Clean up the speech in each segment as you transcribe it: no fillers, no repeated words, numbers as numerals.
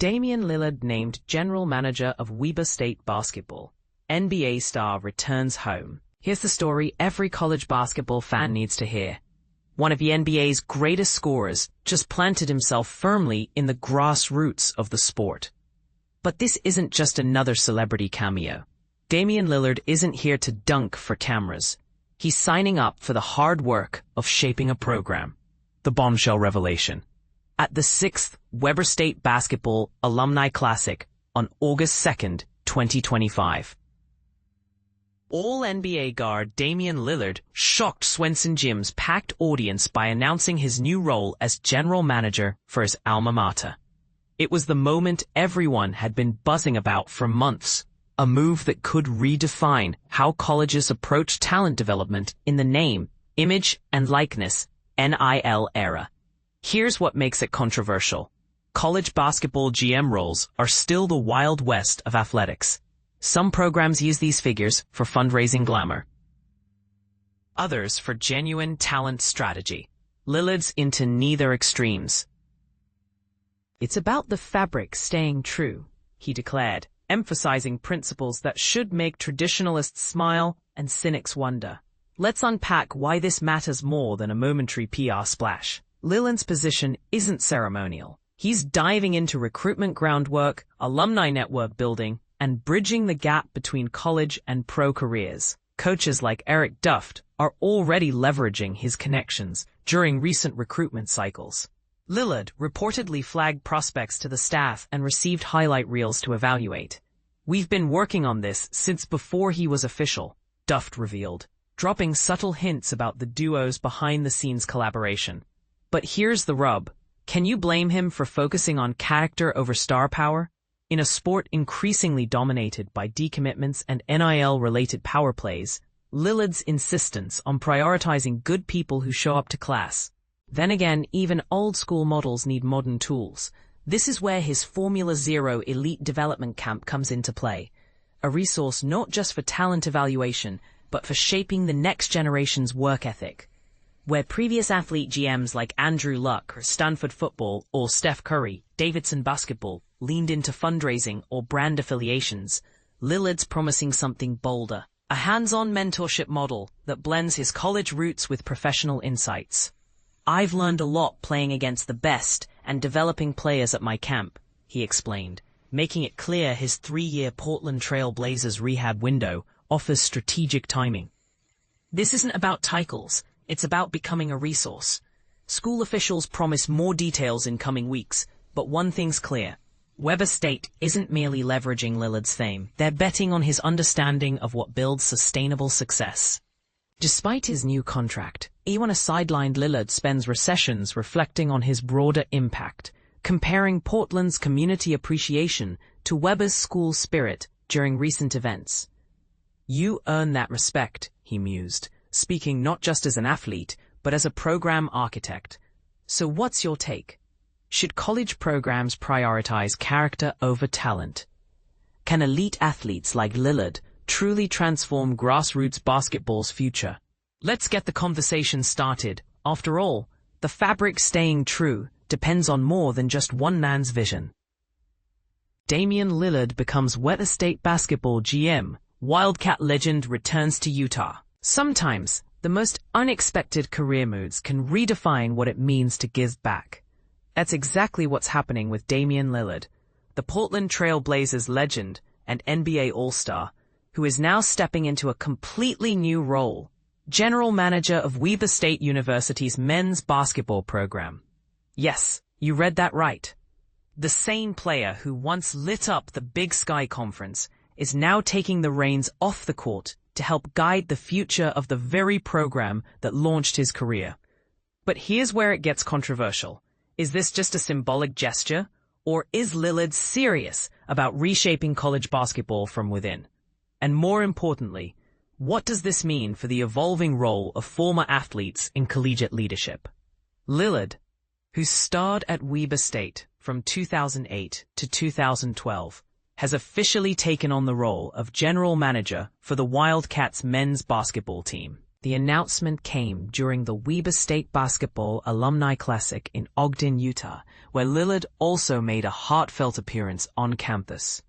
Damian Lillard named general manager of Weber State basketball. NBA star returns home. Here's the story every college basketball fan needs to hear. One of the NBA's greatest scorers just planted himself firmly in the grassroots of the sport. But this isn't just another celebrity cameo. Damian Lillard isn't here to dunk for cameras. He's signing up for the hard work of shaping a program. The bombshell revelation. At the 6th Weber State Basketball Alumni Classic on August 2nd, 2025. All-NBA guard Damian Lillard shocked Swenson Gym's packed audience by announcing his new role as general manager for his alma mater. It was the moment everyone had been buzzing about for months, a move that could redefine how colleges approach talent development in the name, image, and likeness (NIL) era. Here's what makes it controversial. College basketball GM roles are still the Wild West of athletics. Some programs use these figures for fundraising glamour. Others for genuine talent strategy. Lillard's into neither extremes. It's about the fabric staying true, he declared, emphasizing principles that should make traditionalists smile and cynics wonder. Let's unpack why this matters more than a momentary PR splash. Lillard's position isn't ceremonial. He's diving into recruitment groundwork, alumni network building, and bridging the gap between college and pro careers. Coaches like Eric Duft are already leveraging his connections during recent recruitment cycles. Lillard reportedly flagged prospects to the staff and received highlight reels to evaluate. "We've been working on this since before he was official," Duft revealed, dropping subtle hints about the duo's behind-the-scenes collaboration. But here's the rub. Can you blame him for focusing on character over star power? In a sport increasingly dominated by decommitments and NIL-related power plays, Lillard's insistence on prioritizing good people who show up to class. Then again, even old-school models need modern tools. This is where his Formula Zero Elite Development Camp comes into play, a resource not just for talent evaluation, but for shaping the next generation's work ethic. Where previous athlete GMs like Andrew Luck or Stanford Football or Steph Curry, Davidson Basketball, leaned into fundraising or brand affiliations, Lillard's promising something bolder, a hands-on mentorship model that blends his college roots with professional insights. "I've learned a lot playing against the best and developing players at my camp," he explained, making it clear his 3-year Portland Trail Blazers rehab window offers strategic timing. This isn't about titles. It's about becoming a resource. School officials promise more details in coming weeks, but one thing's clear. Weber State isn't merely leveraging Lillard's fame. They're betting on his understanding of what builds sustainable success. Despite his new contract, even a sidelined Lillard spends recessions reflecting on his broader impact, comparing Portland's community appreciation to Weber's school spirit during recent events. "You earn that respect," he mused, speaking not just as an athlete, but as a program architect. So what's your take? Should college programs prioritize character over talent? Can elite athletes like Lillard truly transform grassroots basketball's future? Let's get the conversation started. After all, the fabric staying true depends on more than just one man's vision. Damian Lillard becomes Weber State basketball GM. Wildcat legend returns to Utah. Sometimes, the most unexpected career moves can redefine what it means to give back. That's exactly what's happening with Damian Lillard, the Portland Trail Blazers legend and NBA All-Star, who is now stepping into a completely new role, general manager of Weber State University's men's basketball program. Yes, you read that right. The same player who once lit up the Big Sky Conference is now taking the reins off the court to help guide the future of the very program that launched his career. But here's where it gets controversial. Is this just a symbolic gesture, or is Lillard serious about reshaping college basketball from within? And more importantly, what does this mean for the evolving role of former athletes in collegiate leadership? Lillard, who starred at Weber State from 2008 to 2012, has officially taken on the role of general manager for the Wildcats men's basketball team. The announcement came during the Weber State Basketball Alumni Classic in Ogden, Utah, where Lillard also made a heartfelt appearance on campus.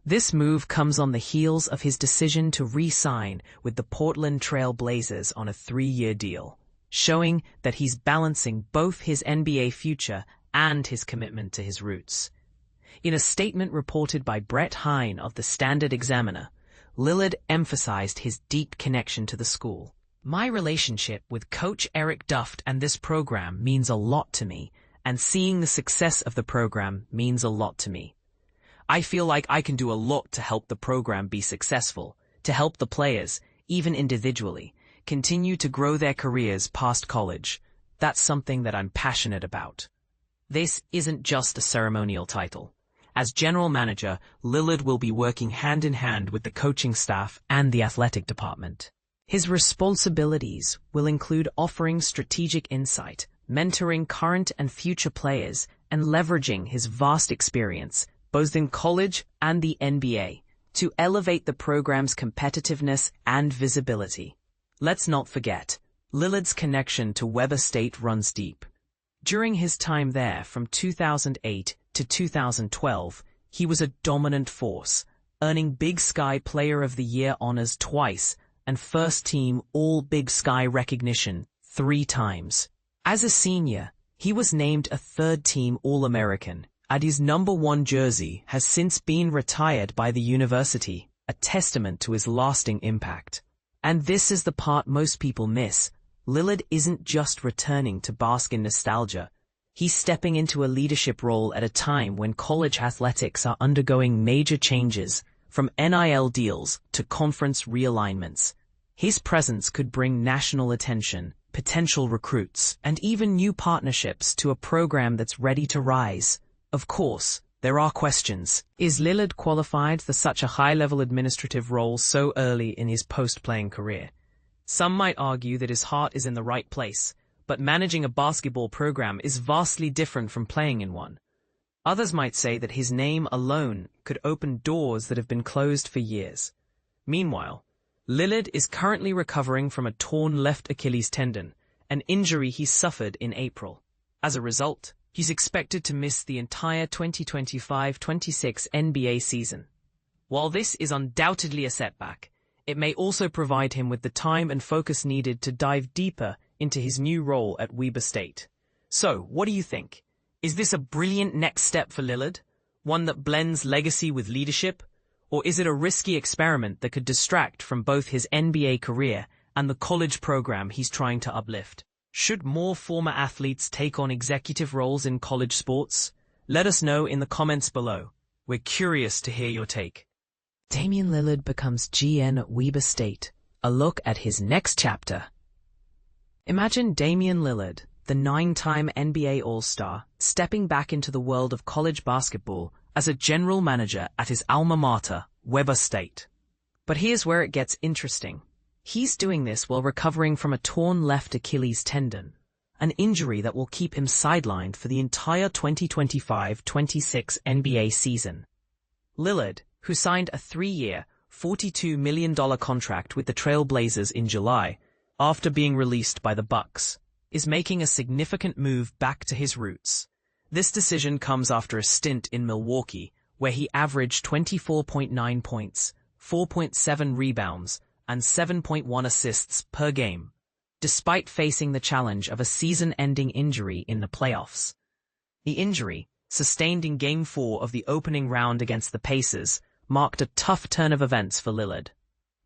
This move comes on the heels of his decision to re-sign with the Portland Trail Blazers on a 3-year deal, showing that he's balancing both his NBA future and his commitment to his roots. In a statement reported by Brett Hine of the Standard-Examiner, Lillard emphasized his deep connection to the school. "My relationship with Coach Eric Duft and this program means a lot to me, and seeing the success of the program means a lot to me. I feel like I can do a lot to help the program be successful, to help the players, even individually, continue to grow their careers past college. That's something that I'm passionate about." This isn't just a ceremonial title. As general manager, Lillard will be working hand-in-hand with the coaching staff and the athletic department. His responsibilities will include offering strategic insight, mentoring current and future players, and leveraging his vast experience, both in college and the NBA, to elevate the program's competitiveness and visibility. Let's not forget, Lillard's connection to Weber State runs deep. During his time there from 2008 to 2012, he was a dominant force, earning Big Sky Player of the Year honors twice and first-team All-Big Sky recognition 3 times. As a senior, he was named a third-team All-American, and his number 1 jersey has since been retired by the university, a testament to his lasting impact. And this is the part most people miss. Lillard isn't just returning to bask in nostalgia. He's stepping into a leadership role at a time when college athletics are undergoing major changes, from NIL deals to conference realignments. His presence could bring national attention, potential recruits, and even new partnerships to a program that's ready to rise. Of course, there are questions. Is Lillard qualified for such a high-level administrative role so early in his post-playing career? Some might argue that his heart is in the right place, but managing a basketball program is vastly different from playing in one. Others might say that his name alone could open doors that have been closed for years. Meanwhile, Lillard is currently recovering from a torn left Achilles tendon, an injury he suffered in April. As a result, he's expected to miss the entire 2025-26 NBA season. While this is undoubtedly a setback, it may also provide him with the time and focus needed to dive deeper into his new role at Weber State. So, what do you think? Is this a brilliant next step for Lillard? One that blends legacy with leadership? Or is it a risky experiment that could distract from both his NBA career and the college program he's trying to uplift? Should more former athletes take on executive roles in college sports? Let us know in the comments below. We're curious to hear your take. Damian Lillard becomes GM at Weber State. A look at his next chapter. Imagine Damian Lillard, the 9-time NBA All-Star, stepping back into the world of college basketball as a general manager at his alma mater, Weber State. But here's where it gets interesting. He's doing this while recovering from a torn left Achilles tendon, an injury that will keep him sidelined for the entire 2025-26 NBA season. Lillard, who signed a 3-year, $42 million contract with the Trail Blazers in July, after being released by the Bucks, is making a significant move back to his roots. This decision comes after a stint in Milwaukee, where he averaged 24.9 points, 4.7 rebounds, and 7.1 assists per game, despite facing the challenge of a season-ending injury in the playoffs. The injury, sustained in Game 4 of the opening round against the Pacers, marked a tough turn of events for Lillard.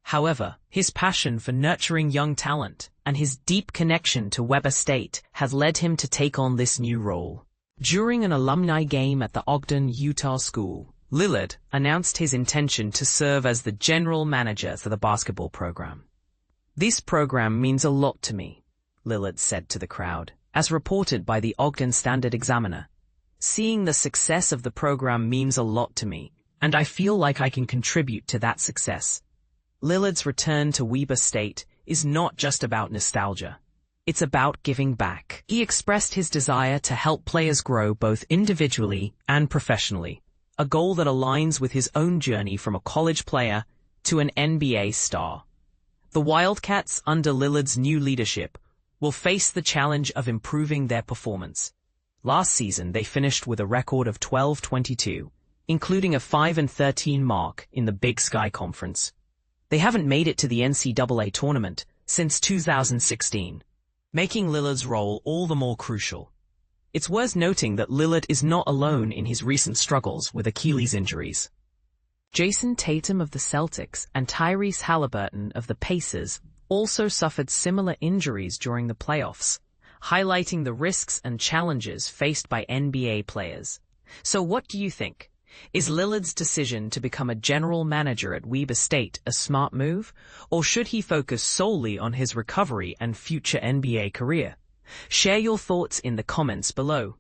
However, his passion for nurturing young talent and his deep connection to Weber State has led him to take on this new role. During an alumni game at the Ogden, Utah school, Lillard announced his intention to serve as the general manager for the basketball program. "This program means a lot to me," Lillard said to the crowd, as reported by the Ogden Standard-Examiner. "Seeing the success of the program means a lot to me, and I feel like I can contribute to that success." Lillard's return to Weber State is not just about nostalgia. It's about giving back. He expressed his desire to help players grow both individually and professionally, a goal that aligns with his own journey from a college player to an NBA star. The Wildcats, under Lillard's new leadership, will face the challenge of improving their performance. Last season, they finished with a record of 12-22, including a 5-13 mark in the Big Sky Conference. They haven't made it to the NCAA tournament since 2016, making Lillard's role all the more crucial. It's worth noting that Lillard is not alone in his recent struggles with Achilles injuries. Jason Tatum of the Celtics and Tyrese Halliburton of the Pacers also suffered similar injuries during the playoffs, highlighting the risks and challenges faced by NBA players. So what do you think? Is Lillard's decision to become a general manager at Weber State a smart move, or should he focus solely on his recovery and future NBA career? Share your thoughts in the comments below.